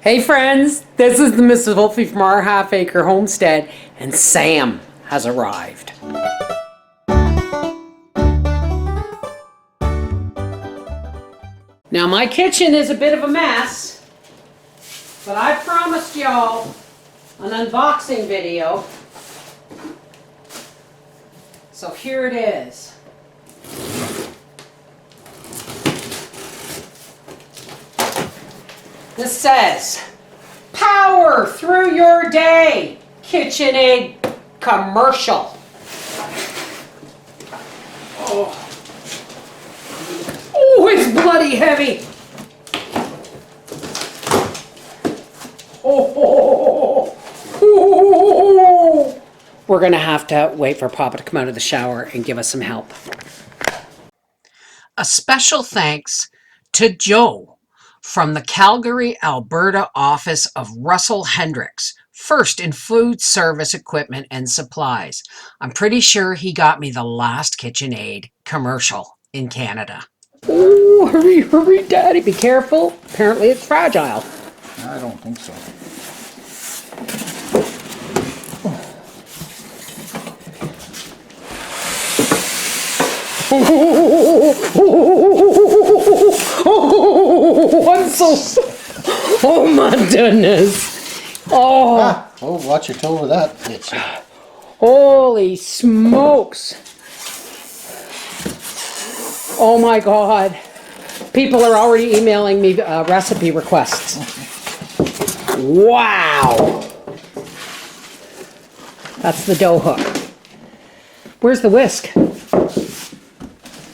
Hey friends, this is the Mrs. Wolfie from our half-acre homestead, and Sam has arrived. Now my kitchen is a bit of a mess, but I promised y'all an unboxing video. So here it is. This says, "Power through your day, KitchenAid commercial." Oh, it's bloody heavy. Oh. We're gonna have to wait for Papa to come out of the shower and give us some help. A special thanks to Joe from the Calgary, Alberta office of Russell Hendricks, first in food service equipment and supplies. I'm pretty sure he got me the last KitchenAid commercial in Canada. Oh, hurry, hurry, Daddy, be careful. Apparently it's fragile. I don't think so. I'm so... Oh my goodness. Oh. Oh, watch your toe with that. Holy smokes. Oh my God. People are already emailing me recipe requests. Wow. That's the dough hook. Where's the whisk?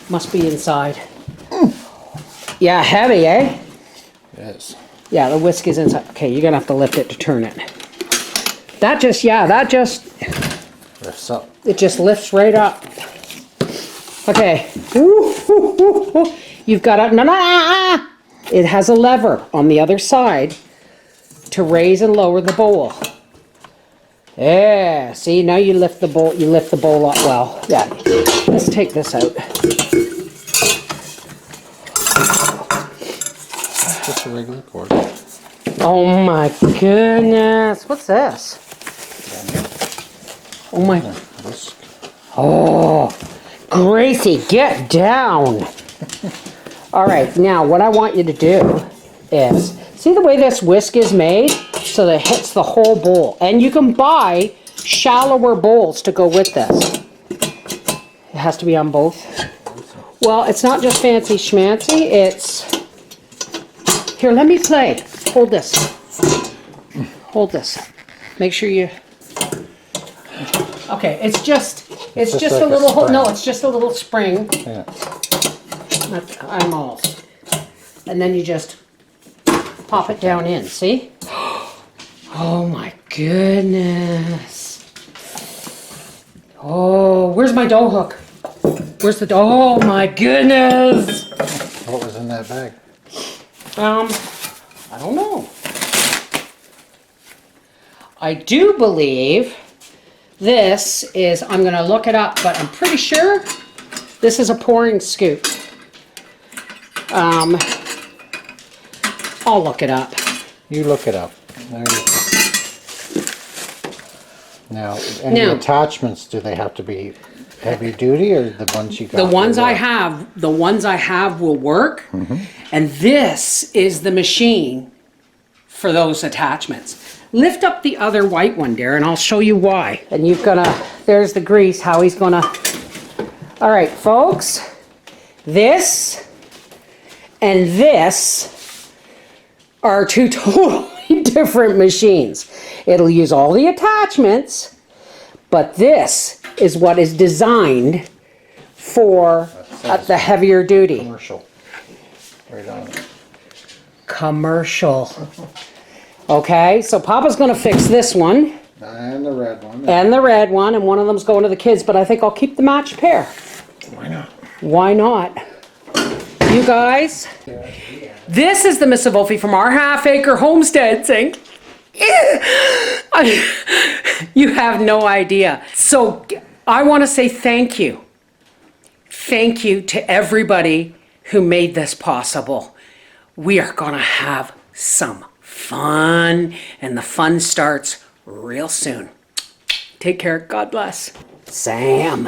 Must be inside. Yeah, heavy, eh? Yes. Yeah, the whisk is inside. Okay, you're gonna have to lift it to turn it. That just lifts up. It just lifts right up. Okay. You've got to, no. It has a lever on the other side to raise and lower the bowl. Yeah, see, now you lift the bowl up well. Yeah, let's take this out. Just a regular cord. Oh my goodness, what's this? Oh my, oh, Gracie, get down. All right, now what I want you to do is, see the way this whisk is made? So that it hits the whole bowl. And you can buy shallower bowls to go with this. It has to be on both. Well, it's not just fancy schmancy, it's... Here, let me play. Hold this. Hold this. Make sure you... Okay, it's just like a little hole. No, it's just a little spring. Yeah. I'm almost. And then you just pop it down in, see? Oh my goodness. Oh, where's my dough hook? Where's the dough? Oh my goodness. What was in that bag? I don't know. I do believe this is, I'm gonna look it up, but I'm pretty sure this is a pouring scoop. I'll look it up. You look it up. Now, any attachments, do they have to be heavy duty, or the ones you got? The ones I have will work. And this is the machine for those attachments. Lift up the other white one, Darren, I'll show you why. And you've gotta, there's the grease, how he's gonna. All right, folks, this and this are two totally different machines. It'll use all the attachments, but this is what is designed for the heavier duty. Commercial. Right on. Commercial. Okay, so Papa's gonna fix this one. And the red one. And the red one, and one of them's going to the kids, but I think I'll keep the matched pair. Why not? Why not? You guys, this is the Miss Wolfie from our half-acre homestead saying, you have no idea. So I want to say thank you. Thank you to everybody who made this possible. We are going to have some fun, and the fun starts real soon. Take care. God bless. Sam.